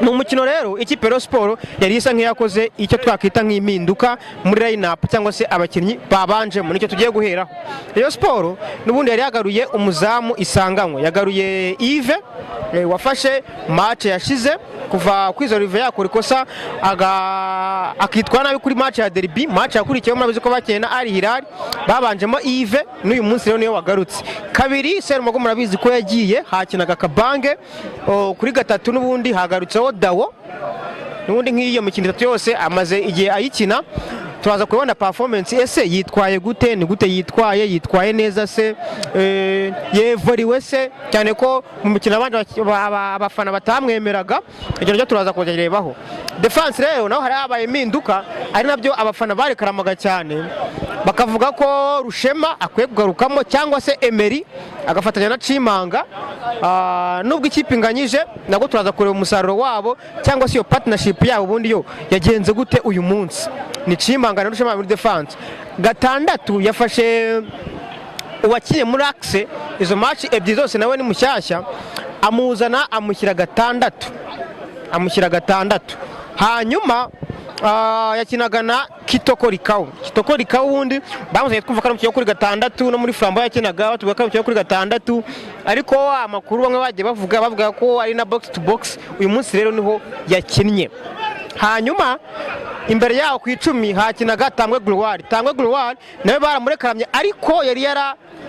ni umukino rero ikipe ya Sport yari isa nk'iyakoze icyo twakwita nk'impinduka muri line-up cyangwa se abakinnyi babanjemo nicyo tugiye guheraho. Rayon Sport n'ubundi yari yagaruye umuzamu isanganywe, yagaruye Yves wafashe match yashize kuva kwizo rive yakora ikosa akitwara nabi kuri match ya derby, match yakurikiyeho murabizi ko bakeye na Al Hilal babanjemo Yves, n'uyu munsi rero niyo wagarutse. Kabiri Serumago murabizi ko yagiye hakinaga Kabange, kuri gatatu n'ubundi hagarutseho Dawo, n'ubundi nk'iyo mikino itatu yose amaze igihe ayikina. Turaza kubona performance ese yitwaye gute, ni gute yitwaye neza se, yevoriwe se, cyane ko mu mukino abafana batamwemeraga. Ibyo ryo turaza kugerebaho. Defense rero naho hari abaye impinduka, ari nabyo abafana bari karamaga cyane, bakavuga ko Rushema akwiye kugarukamo cyangwa se Emery agafatanya na Cimanga. Nubwo ikipe inganyije nabwo turaza kureba umusaruro wabo cyangwa se iyo partnership yabo ubundi yo yagenze gute uyu munsi. Ni Cimanga na Rushema muri defense. Gatandatu yafashe uwakiye muri axe, izo match ebyiri zose nawe ni mushyashya, amuzana amushyira gatandatu. Hanyuma yakinaga na Kitoko Rikau wundi bamuze twumva ko ari kuri gatandatu, no muri Flambo yakinaga batuvuga ko ari kuri gatandatu, ariko amakuru bamwe bagiye bavuga ko ari na box to box. Uyu munsi rero niho yakinnye. Hanyuma imbere yaho ku 10 hakinaga Tangwe Gloire nawe baramurekaramye, ariko yari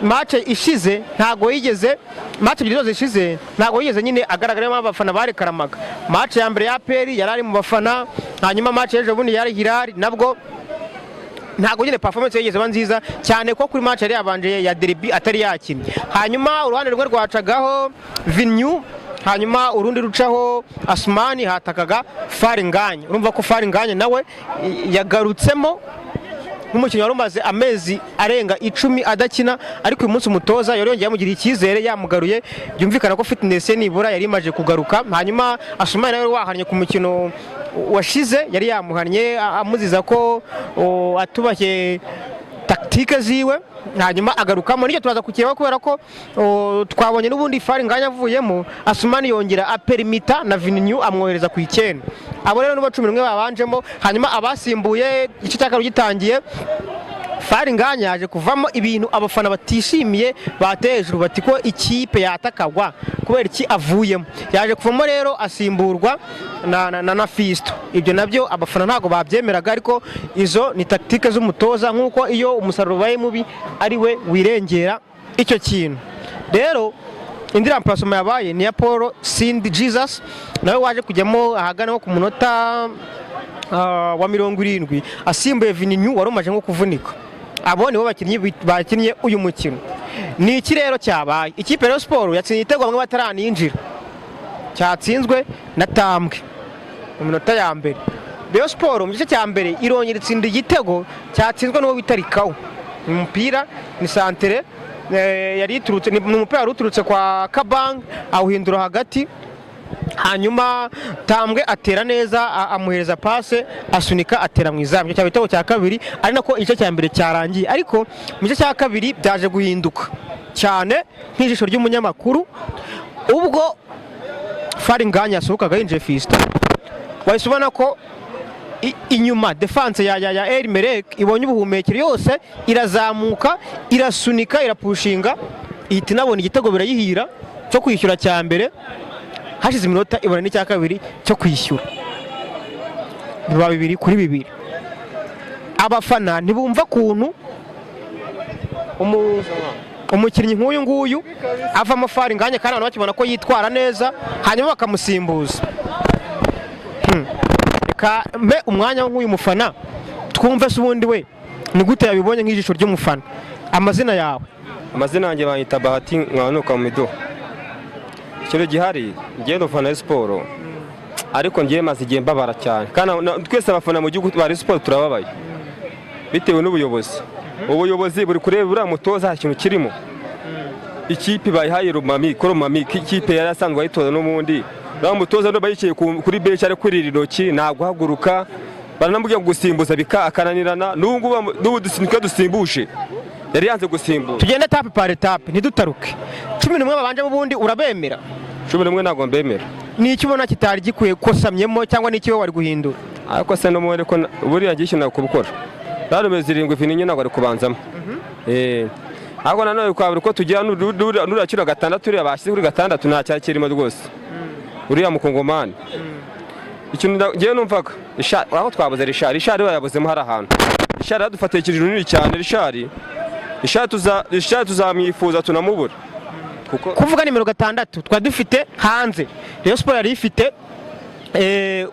match ishize ntago yigeze, match ebyiri ishize ntago yigeze nyine agaragaramo abafana bari karamaga. Match ya mbere ya APR yari ari mu bafana, hanyuma match ejo bundi yari Hilal nabwo ntago nyine performance yigeze ba nziza cyane ko kuri match yari yabanje ya derby atari yakinnye. Hanyuma uruhande rwe rwacagaho Vinyu, hanyuma urundi rucaho Asmani, hatakaga Faringanye. Urumva ko Faringanye nawe yagarutsemo nk'umukinnyi wari umaze amezi arenga 10 adakina, ariko uyu munsi umutoza yari yongeye amugiriye icyizere, yamugaruye, byumvikana ko fitness ye nibura yari imaje kugaruka. Hanyuma Asmani nawe wahanye ku mukino washize yari yamuhanye amuziza ko atubashye tactique ziwe, hanyuma agarukamo. Nicyo turaza kukireba kubera ko twabonye n'ubundi Faringanye avuyemo, Asmani yongera aperimita na Vinyu amwohereza ku 9. Abo rero n'uba 11 babanjemo, hanyuma abasimbuye igice cya kabiri gitangiye Faringanye yaje kuvamo ibintu abafana batishimiye, bateye hejuru bati ko ikipe yatakagwa kubera iki avuyemo. Yaje kuvamo rero asimburwa na Fisto. Ibyo nabyo abafana ntago babyemeraga, ariko izo ni tactique z'umutoza, nkuko iyo umusaruro baye mubi ari we wirengera icyo kintu. Rero indira mpasoma yabaye ni ya Paul Sindi Jesus, nawe waje kujyamo ahagana ku munota wa 70 asimbuye Vinyu wari umaje nko kuvunika. Abo nibo bakinnyi bakinnye uyu mukino. Ni iki rero cyabaye? Ikipe ya Sport yatsinze igitego bamwe bataraniyinjira, cyatsinzwe na Tambwe mu minota ya mbere. Rayon Sport mu gice cya mbere irongera itsinda igitego cyatsinzwe n'uwo bitarikaho. Umupira ni santere yari iturutse, ni umupira wari uturutse kwa Kabang awuhindura hagati, hanyuma Tambwe atera neza, amuhereza passe, asunika atera mu izamu. Cyo cyabitego cya kabiri, ari nako igice cya mbere cyarangiye. Ariko mu gice cya kabiri byaje guhinduka cyane nk'ijisho ry'umunyamakuru, ubwo Faringanye yasohokaga yinje Fisto. Wahise ubona ko inyuma defense ya Elmerek ibonye ubuhumekero yose irazamuka, irasunika, irapushinga, ihita inabona igitego birayihira cyo kwishyura cya mbere. Hashize iminota ibona n'icya kabiri cyo kwishyura, biba 2-2. Abafana ntibumva kuntu umukinnyi nk'uyu nguyu avamo Faringanye kandi abantu bakibona ko yitwara neza, hanyuma bakamusimbuza. Reka mbe umwanya nk'uyu mufana twumve se ubundi we ni gute yabibonye nk'ijisho ry'umufana. Amazina yawe? Amazina yanjye bayita Bahati Mwanuka mu Mido. Kiro gihari ngendo fana Sport, ariko ngiye maze igihe mbabara cyane, kandi twese abafana mu gihugu bari Sport turababaye bitewe n'ubuyobozi. Ubuyobozi buri kureba uriya mutoza hari ikintu kirimo. Ikipe bayihaye Rumami, ikipe yari asanzwe ayitoza n'umundi, uriya mutoza no bayikiye kuri bench ari kurira intoki, nta guhaguruka, baranamubwiye gusimbuza akananirana. N'ubu dusimbushe yari yanze gusimbuza. Tugende tape par etape ntidutaruke. 11 babanje mu bundi urabemera? 11 ntago mbemera. ni iki ubona kitari gikwiye kosamyemo cyangwa ni iki we wari guhindura? ariko se no muri ko buriya gishyina kubukora rero mezi 7 nyine nagwa kubanzamo ahubwo nanone kwabura ko tugira nurakira gatandatu uriya bashyize kuri gatandatu nta cyakirimo rwose uriya mukongomani ikintu ngiye numvaga aho twabuze Richard yabuzemo hari ahantu Richard yadufatiye ikintu runini cyane Richard tuzamwifuza tunamubura kuko kuvuga nimero 6 twa dufite hanze Rayon Sport yari ifite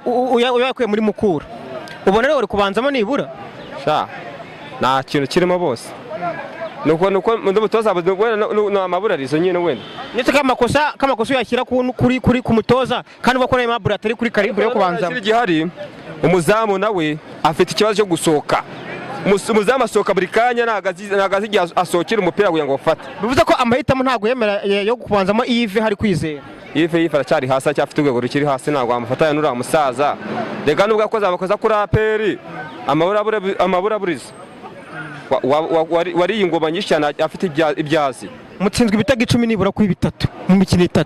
uyakuye muri Mukura ubona rero uri kubanzamo nibura nta kintu kirimo bose nuko umutoza amaburarizo nyine wenda ndetse kamakosa yashyira kuri ku mutoza kandi uba ko mabura atari kuri karibu yo kubanzamo gihari umuzamu nawe afite ikibazo cyo gusohoka umuzamu asohoka buri kanya nagazi igihe asohokera umupira kugira ngo bafate bivuze ko amahitamo ntabwo yemera yo kubanzamo Yves hari kwizera Yves aracyari hasi acyafite urwego rukiri hasi ntabwo amufatanya n'uriya musaza reka nubwo abakoza kuri APR amaburaburiza wari ingoma nyinshi cyane afite ibyazi mutsinzwe ibitego 10 nibura kuri 3 mu mikino 3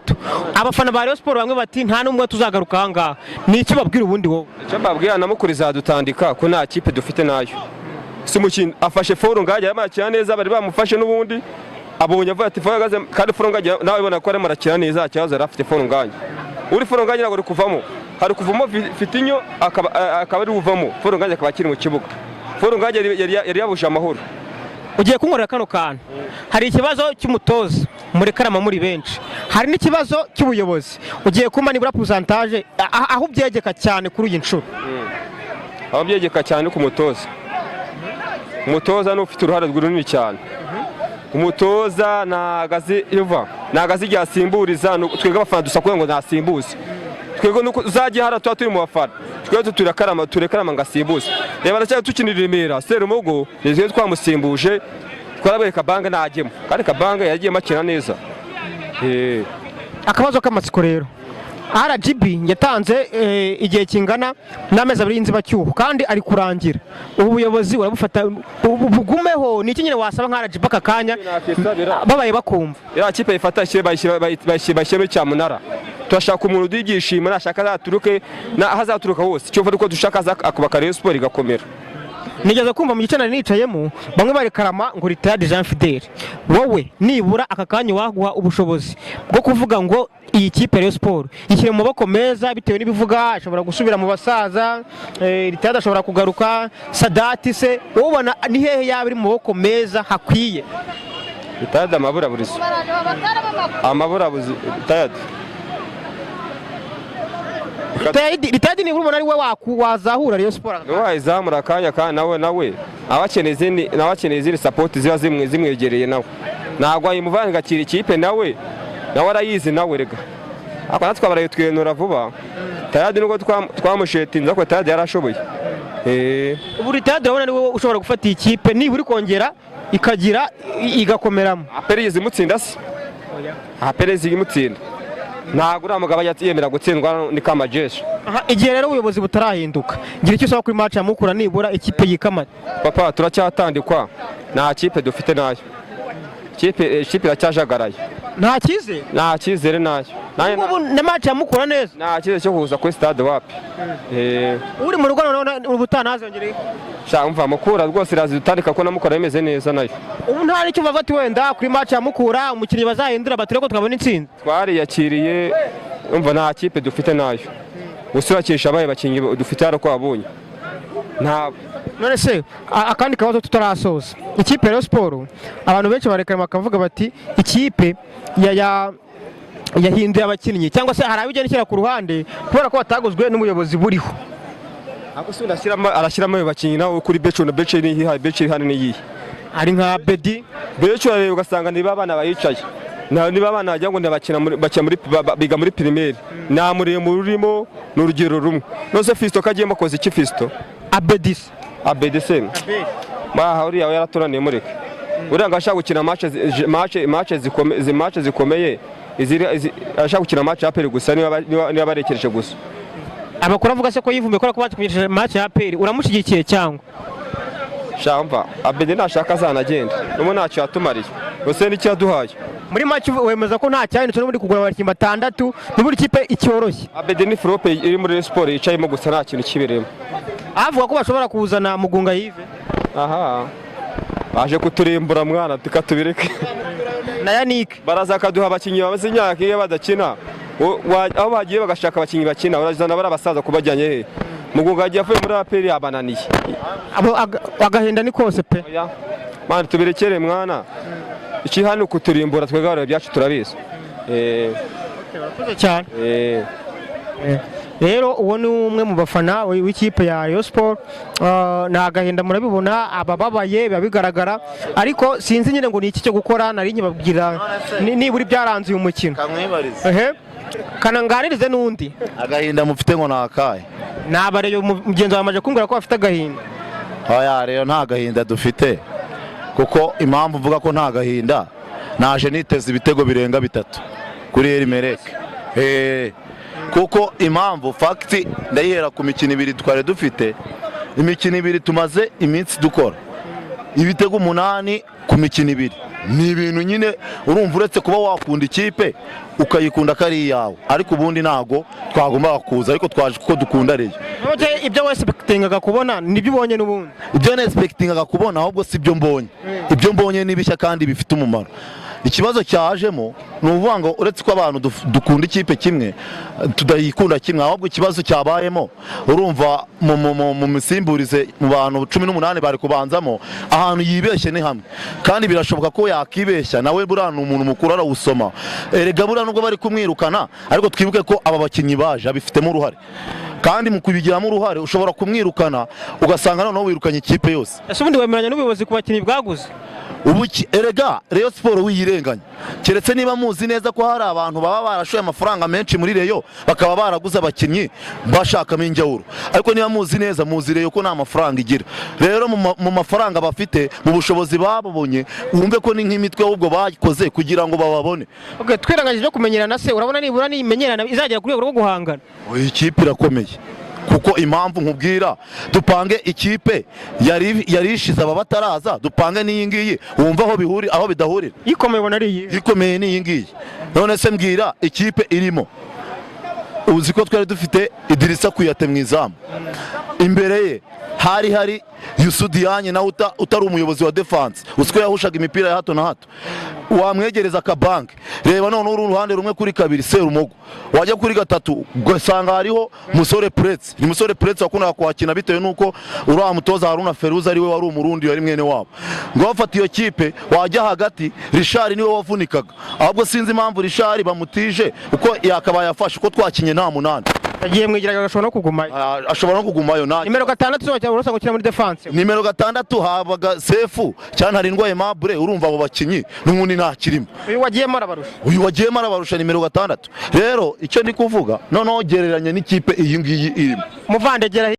abafana ba Rayon Sport bamwe bati nta numwe tuzagaruka ahangaha ni icyo babwira ubundi wowe icyo babwira namukuriza dutandika ko nta kipe dufite nayo si mukino afashe foro ngajya yamakira neza bari bamufashe n'ubundi abonye avuye ati foro gaze kandi foro ngajya nawe ibona ko ari marakira neza cyazo yarafite foro ngajya uri foro ngajya nagore kuvamo hari kuvamo Fitinyo akaba ari uvamo foro ngajya akaba akiri mu kibuga foro ngajya yari yabuje amahoro ugiye kunkorera kano kantu hari ikibazo cy'umutoza muri karama muri benshi hari n'ikibazo cy'ubuyobozi ugiye kumva nibura pourcentage aho ubyegeka cyane kuri iyi nshuro aho byegeka cyane ku umutoza n'ufite uruhare runini cyane umutoza nagazi ryasimburiza twebwe abafana dusakwe ngo nasimbuze twebwe nuko uzajye hara tuba turi mu bafana twebwe turekarama ngasimbuze reba aracyari tukinira Remera Serumogo nizwe twamusimbuje twarabereka bange najyemo kandi kabange yagiye makina neza akabazo k'amatsiko rero RGB yatanze igihe kingana n'amezi 2 y'inzibacyuho kandi ari kurangira ubu buyobozi urabufata bugumeho ni iki nyine wasaba nka RGB akakanya babaye bakumva ira kipe ifata bayishyire Cyamunara turashaka umuntu udugishima nashaka azaturuke hazaturuka hose cyo vuga ko dushaka akubaka Rayon Sport igakomera nigeze kumva mu gice nari nicayemo bamwe bari karama ngo retired Jean Fidel wowe nibura akakanya waguha ubushobozi bwo kuvuga ngo iyi kipe Rayon Sport ishyire mu maboko meza bitewe n'ibivuga ashobora gusubira mu basaza retired ashobora kugaruka Sadati se ubona ni hehe yaba iri mu maboko meza hakwiye retired amaburaburizo retired Ritadi ni urumona ari we wazahura Rayon Sport wayizamura akanya kandi nawe abakeneye izindi support ziba zimwegereye nawe ntabwo ayimuvanga gakira ikipe nawe arayizi nawe rega ako natwe abaraye twenura vuba Tayadi nubwo twamushetinze ko Tayadi yarashoboye ubu Ritadi urabona ni we ushobora gufata ikipe niba uri kongera ikagira igakomeramo Perez imutsinda se Perez imutsinda ntabwo uriya mugabo yemera gutsindwa ni kamajeshi igihe rero ubuyobozi butarahinduka ngira icyo usaba kuri match ya Mukura nibura ikipe yikamata papa turacyatandikwa nta kipe dufite nayo ikipe iracyajagaraye nta cyizere nayo ubu na match ya Mukura neza nta cyizere cyo kuza kuri stade wapi uri mu rugo none ubutanazengereye umva Mukura rwose irazi dutandika ko na Mukura imeze neza nayo ubu nta nicyo bavati wenda kuri match ya Mukura umukinnyi bazahindura batire ko twabona intsinzi twariyakiriye umva nta kipe dufite nayo usurakisha abaye bakinyi dufite haro ko abonye none se akandi kabazo tutarasoza ikipe Rayon Sport abantu benshi barekana bakavuga bati ikipe yahinduye abakinnyi cyangwa se hari abijya nishyira ku ruhande kubera ko bataguzwe n'umuyobozi buriho ako se arashyiramo abakinnyi nawe kuri Becho na Becho ni hihaye Becho hano ni yihe ari nka Bedi Becho rero ugasanga niba abana bayicaye niba abana bajya ngo biga muri primaire nta muremo rurimo n'urugero rumwe nose Fisto kagiyemo koze iki Fisto Abedise uriya yaratoraniye mureke uriya ngo ashaka gukina match zikomeye ashaka gukina match ya APR gusa niba barekereje gusa abakora avuga se ko yivumbuye ko bakumenyesha match ya APR uramushyigikiye cyangwa shamva Abedi nashaka azanagenda numo ntacyo yatumariye Ose ni cyaduhaye muri make wemeza ko nta cyahindutse no muri kugura abakinnyi batandatu n'uburi kipe icyoroshye. Abede ni Frope iri muri Sport yicayemo gusa nta kintu kiberemo. Avuga ko bashobora kuzana Mugunga Yves. Aha baje kuturimbura mwana tukatubireke na Yannick baraza kaduha abakinnyi bamaze imyaka iyo badakina aho bagiye bagashaka abakinnyi bakina urazana bara basaza kubajyanye he Mugunga yagiye avuye muri APR yabananiye agahinda ni kose pe mwana tubirekere mwana iki hano kuturimbura twegara byacu turabizi cyane rero uwo ni umwe mu bafana w'ikipe ya Rayon Sport nta gahinda murabibona abababaye biba bigaragara ariko sinzi nyine ngo ni iki cyo gukora nari nyibabwira niburi byaranze uyu mukino kananganirize n'undi agahinda mufite ngo nakaye nabareyo mugenzi wawe amaje kumbwira ko bafite agahinda oya rero nta gahinda dufite kuko impamvu mvuga ko nta gahinda naje niteze ibitego birenga 3 kuri Erimereke kuko impamvu fagiti ndayihera ku mikino 2 twari dufite imikino 2 tumaze iminsi dukora ibitego 8 ku mikino 2 ni ibintu nyine urumva uretse kuba wakunda ikipe ukayikunda kari yawe ariko ubundi nago twagomba kuza ariko twaje kuko dukunda Rayon. Ibyo wese expectingaga kubona nibyo ubonye n'ubundi ibyo expectingaga kubona ahubwo si byo mbonye ibyo mbonye nibishya kandi bifite umumaro. Ikibazo cyajemo ni uvuga ngo uretse ko abantu dukunda ikipe kimwe tudayikunda kimwe ahubwo ikibazo cyabayemo urumva mu misimburize mu bantu 18 bari kubanzamo ahantu yibeshye ni hamwe kandi birashoboka ko yakibeshya nawe burana umuntu mukuru arawusoma erega burana nubwo bari kumwirukana ariko twibuke ko aba bakinnyi baje abifitemo uruhare kandi mu kubigiramo uruhare ushobora kumwirukana ugasanga noneho wirukanye ikipe yose. Ese ubundi wemeranya n'ubuyobozi ku bakinnyi bwaguze ubuki erega Rayon Sport wiyirenganya keretse niba muzi neza ko hari abantu baba barashoye amafaranga menshi muri Rayon bakaba baraguze abakinnyi bashakamo injyawuro ariko niba muzi neza muzi Rayon ko nta mafaranga igira rero mu mafaranga bafite mu bushobozi babonye wumve ko ni nk'imitwe ahubwo bakoze kugira ngo bababone. Okay, twiranganyije kumenyerana se urabona nibura nimenyerana izagera kuri rwego rwo guhangana ikipe irakomeye kuko impamvu nkubwira dupange ikipe yarishize aba bataraza dupange n'iyi ngiyi wumva aho bihuri aho bidahurira ikomeye bona ari ikomeye n'iyi ngiyi none se mbwira ikipe irimo uzi ko twari dufite Idirisa Kuyate mu izamu imbere ye hari Yusudiyanye nawe utari umuyobozi wa defense usiko yahushaga imipira ya hato na hato wamwegereza akabanke reba none uru ruhande rumwe kuri 2 Serumogo wajya kuri 3 ugasanga hariho Musore Pretse ni Musore Pretse wakundaga kwakina bitewe nuko uriya Umutoza Haruna Feruza ariwe wari umurundi yari mwene wabo ngo bafata iyo kipe wajya hagati Richard niwe wavunikaga ahubwo sinzi impamvu Richard bamutije uko yakabaye afashe uko twakinye nta 8 agiye mwigiraga gashobora no kugumayo ashobora no kugumayo na nimero 6 cyangwa urasa gukina muri defense nimero 6 habaga Sefu cyane hari ndwaye Mabre urumva abo bakinyi n'umuntu nta kirimo uyu wagiyemo arabarusha nimero 6 rero icyo ndi kuvuga noneho gereranya n'ikipe iyi ngiyi irimo muvandegera